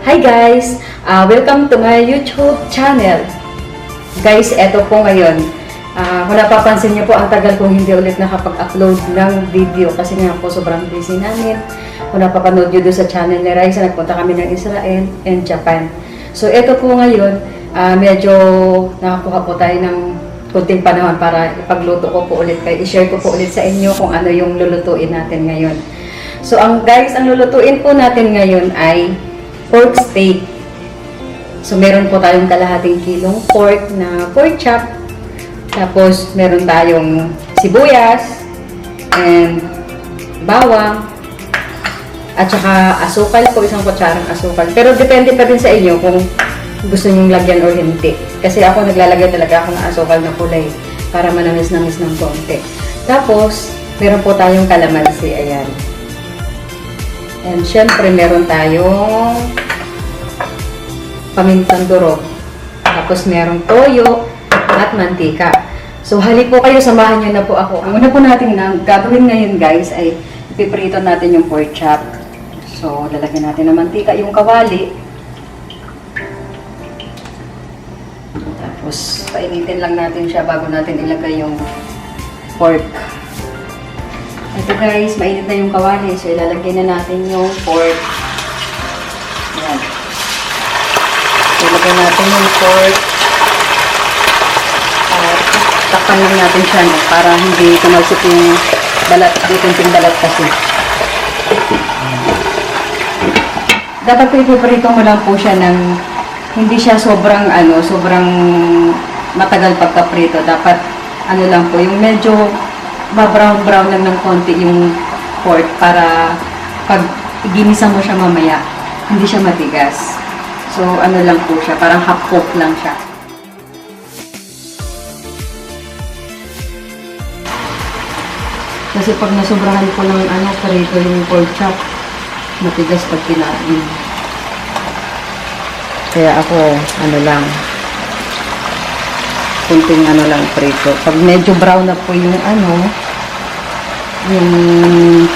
Hi guys! Welcome to my YouTube channel. Guys, eto po ngayon. Kung napapansin niyo po, ang tagal kong hindi ulit nakapag-upload ng video kasi nga po sobrang busy namin. Kung napapanood niyo doon sa channel ni Raisa, nagpunta kami ng Israel and Japan. So eto po ngayon, medyo nakakuha po tayo ng kunting panahon para ipagluto ko po ulit kayo. I-share ko po ulit sa inyo kung ano yung lulutuin natin ngayon. So guys, ang lulutuin po natin ngayon ay pork steak. So, meron po tayong kalahating kilong pork na pork chop. Tapos, meron tayong sibuyas and bawang. At saka asukal po, isang kutsarang asukal. Pero depende pa din sa inyo kung gusto nyong lagyan o hindi. Kasi ako naglalagay talaga ako ng asukal na kulay para manamis-namis ng konti. Tapos, meron po tayong kalamansi. Ayan. And syempre, meron tayong pamintang durog. Tapos, merong toyo at mantika. So, halik po kayo, samahan nyo na po ako. Ang una po natin na gagawin ngayon, guys, ay ipiprito natin yung pork chop. So, lalagyan natin ng mantika yung kawali. Tapos, painitin lang natin siya bago natin ilagay yung pork. Ito guys, mainit na yung kawali. So, ilalagay na natin yung pork. Ayan. So, ilagay natin yung pork. At takpan lang natin siya no, para hindi tumalsik yung balat. Hindi kunting balat kasi. Dapat ipiprito mo lang po siya ng hindi siya sobrang sobrang matagal pagkaprito. Dapat lang po, yung medyo brown lang ng konti yung pork para pag ginisa mo siya mamaya, hindi siya matigas. So, lang po siya, parang half cook lang siya. Kasi pag nasobrahan ko ng prito yung pork chop, matigas pag kinain. Kaya ako, lang, kunting lang prito. Pag medyo brown na po yung yung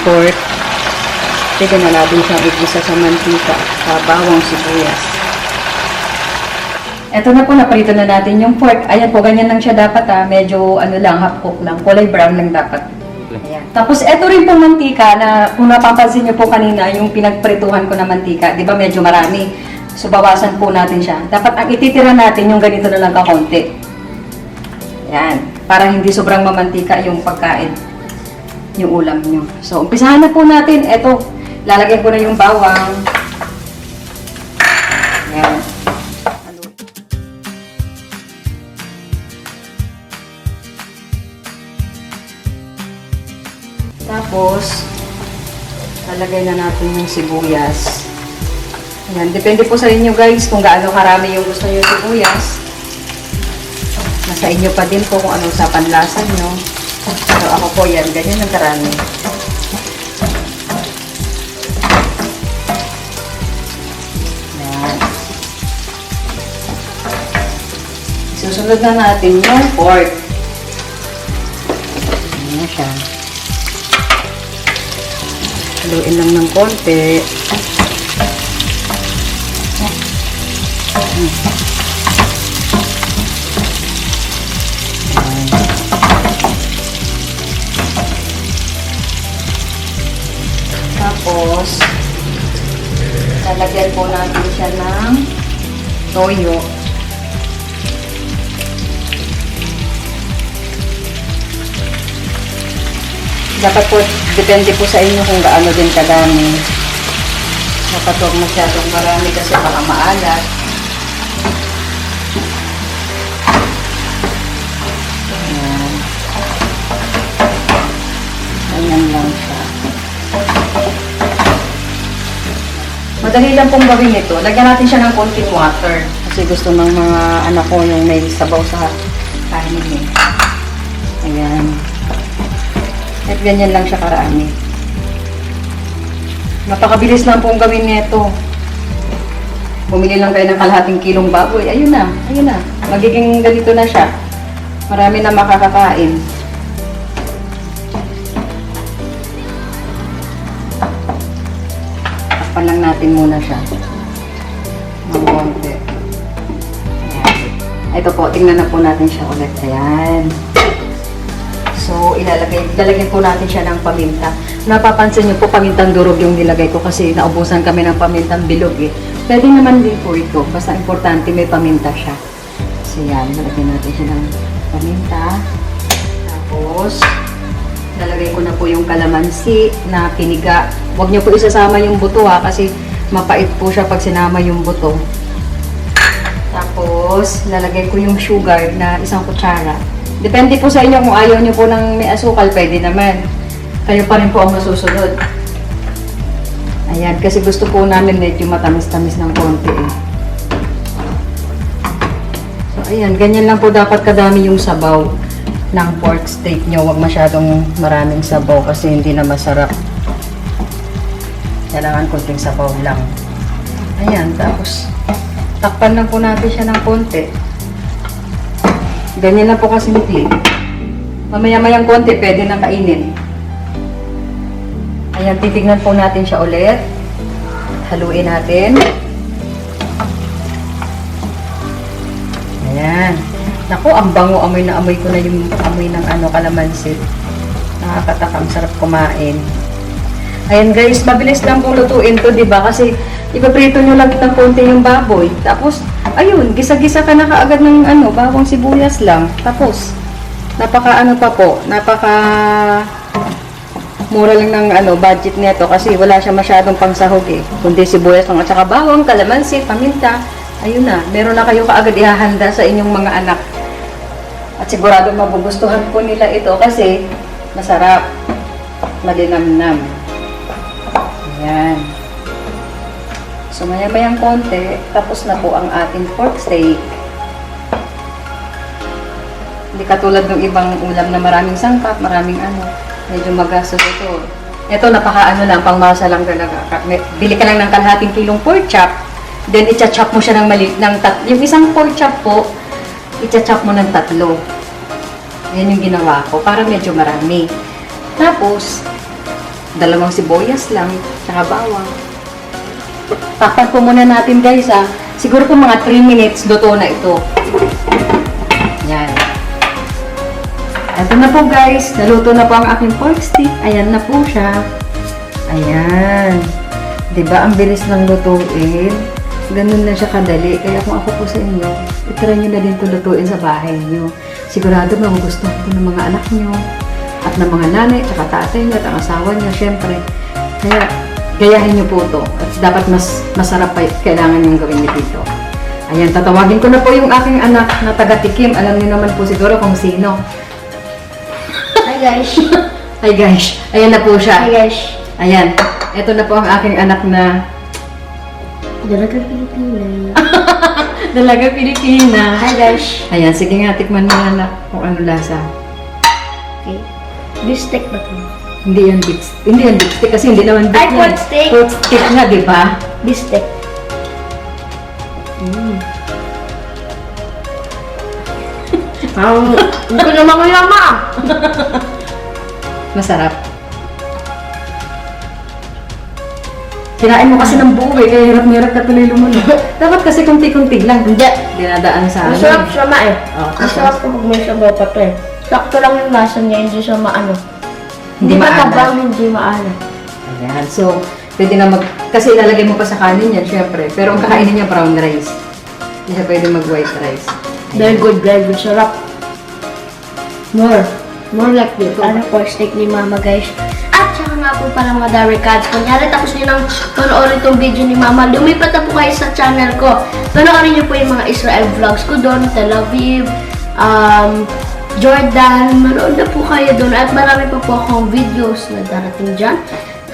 pork, tiga na natin siyang igisa sa mantika, sa bawang sibuyas. Eto na po, naprito na natin yung pork. Ayan po, ganyan lang siya dapat medyo lang, half cook lang, kulay brown lang dapat. Ayan. Tapos eto rin po mantika na kung napapansin niyo po kanina, yung pinagprituhan ko na mantika, di ba medyo marami? So bawasan po natin siya. Dapat ang ititira natin yung ganito na lang kakonti. Yan. Para hindi sobrang mamantika yung pagkain, yung ulam nyo. So, umpisahan na po natin. Ito, lalagyan ko na yung bawang. Yan. Tapos, lalagay na natin yung sibuyas. Yan. Depende po sa inyo guys kung gaano karami yung gusto nyo sibuyas. Nasa inyo pa din po kung anong sa panlasa nyo. So, ako po yan. Ganyan ang karami. Yan. Susunod na natin yung pork. Ayan na siya. Haluin lang ng konti. Tapos, lalagyan po natin siya ng toyo. Dapat po, depende po sa inyo kung gaano din kadami. Dapat huwag masyadong marami kasi baka maalat. Ayan. Ayan lang siya. Madali lang pong gawin ito. Lagyan natin siya ng konting water. Kasi gusto ng mga anak ko yung may sabaw sa kanin. Ayan. At ganyan lang siya karami. Napakabilis lang pong gawin nito. Bumili lang kayo ng kalahating kilong baboy. Ayun na. Ayun na. Magiging ganito na siya. Marami na makakakain. Takpan lang natin muna siya. Ito po, tingnan na po natin siya ulit. Ayan. So, ilalagay po natin siya ng paminta. Napapansin niyo po, pamintang durog yung nilagay ko kasi naubusan kami ng pamintang bilog eh. Pwede naman din po ito. Basta importante may paminta siya. So, yan. Lalagyan natin siya ng paminta. Tapos, lalagay ko na po yung kalamansi na piniga. Huwag niyo po isasama yung buto ha, kasi mapait po siya pag sinama yung buto. Tapos, lalagay ko yung sugar na 1 kutsara. Depende po sa inyo kung ayaw niyo po ng may asukal, pwede naman. Kayo pa rin po ang masusunod. Ayan, kasi gusto po namin medyo matamis-tamis ng konti eh. So, ayan, ganyan lang po dapat kadami yung sabaw ng pork steak nyo. Huwag masyadong maraming sabaw kasi hindi na masarap. Kailangan konting sabaw lang. Ayan, tapos takpan lang po natin siya ng konti. Ganyan lang po kasi simple. Mamaya-mayang konti, pwede na kainin. Ayan, titignan po natin siya ulit. Haluin natin. Ayan. Naku, ang bango. Amoy na amoy ko na yung amoy ng kalamansi. Nakakatakam, sarap kumain. Ayan guys, mabilis lang po lutuin to, diba? Kasi ipaprito nyo lang ng konti yung baboy. Tapos, ayun, gisa-gisa ka na kaagad ng bawang sibuyas lang. Tapos, napaka mura lang ng budget nito kasi wala siya masyadong pangsahog eh. Kundi sibuyas lang at saka bawang, kalamansi, paminta. Ayun na, meron na kayo kaagad ihahanda sa inyong mga anak. At sigurado magugustuhan po nila ito kasi masarap, malinamnam. Ayan. So, maya-mayang konti, tapos na po ang ating pork steak. Hindi katulad ng ibang ulam na maraming sangkap, maraming medyo magastos ito. Ito, lang, pangmasa lang talaga. Bili ka lang ng kalahating kilong pork chop, then i-chop mo siya ng yung isang pork chop po, i-chop mo ng 3. Yan yung ginawa ko, para medyo marami. Tapos, 2 sibuyas lang, tsaka bawang. Takpan po muna natin guys siguro po mga 3 minutes luto na ito. Yan. Ito na po guys, naluto na po ang aking pork steak. Ayan na po siya. Ayan. Diba ang bilis ng lutuin? Ganun na siya kadali. Kaya kung ako po sa inyo, itry nyo na din ito lutuin sa bahay nyo. Sigurado magugustuhan ito ng mga anak nyo at ng mga nanay, tsaka tatay nyo, at ang asawa nyo, syempre. Kaya, gayahin nyo po ito. At dapat mas masarap pa kailangan yung gawin nyo dito. Ayan, tatawagin ko na po yung aking anak na taga-tikim. Alam niyo naman po siguro kung sino. Hi guys. Hi guys. Ayan na po siya. Hi guys. Ayan. Ito na po ang aking anak na Dalaga Pilipina. Dalaga Pilipina. Hi guys. Ayan, sige nga, tikman mo na anak kung ano lasa. Okay. Beef steak ba ito? Hindi yan beef steak kasi hindi naman beef Ay, yan. pork steak. Pork steak nga, di ba? Beef steak. Hindi ko naman kayama. Masarap. Kinain mo kasi ng buo kaya hirap-hirap ka tuloy lumunod. Dapat kasi kunti-kunti lang. Hindi. Dinadaan sa Masarap siya ma eh. Oh, Masarap kapag may sabaw pa to eh. Sakto lang yung lasa niya, hindi siya maano. Hindi maalat. matabang, hindi maalat. Ayan. So, pwede na kasi ilalagay mo pa sa kanin yan, syempre. Pero ang kakainin niya brown rice. Hindi siya pwede mag-white rice. Very good, sarap. More like this. Ano pork steak ni mama guys. At saka nga po pala mga Dari Cats. Kunyari tapos nyo nang panoorin itong video ni mama, lumipat na po kayo sa channel ko. Panoorin nyo po yung mga Israel vlogs ko doon, Tel Aviv, Jordan, manood na po kayo doon. At marami pa po akong videos na darating dyan.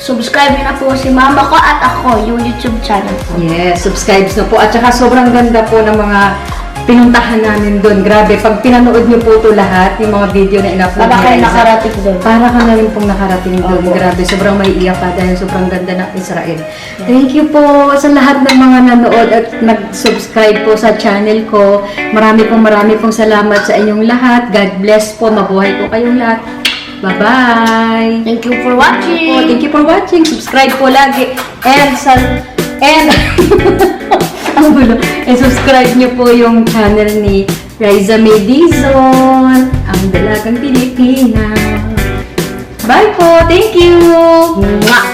Subscribe nyo na po si mama ko at ako, yung YouTube channel ko. Yes, subscribe na po. At saka sobrang ganda po ng mga pinuntahan namin doon. Grabe, pag pinanood niyo po ito lahat, yung mga video na in-upload Baka kayo Eliza, nakarating doon. para ka na rin pong nakarating doon. Opo. Grabe, sobrang maiiyak ka dahil sobrang ganda ng Israel. Thank you po sa lahat ng mga nanood at nag-subscribe po sa channel ko. Marami pong salamat sa inyong lahat. God bless po. Mabuhay po kayong lahat. Bye-bye! Thank you for Oh, watching! thank you for watching. Subscribe po lagi. And ang gulo. And subscribe niyo po yung channel ni Raisa May Dizon, ang dalagang Pilipina. Bye po! Thank you! Mwah!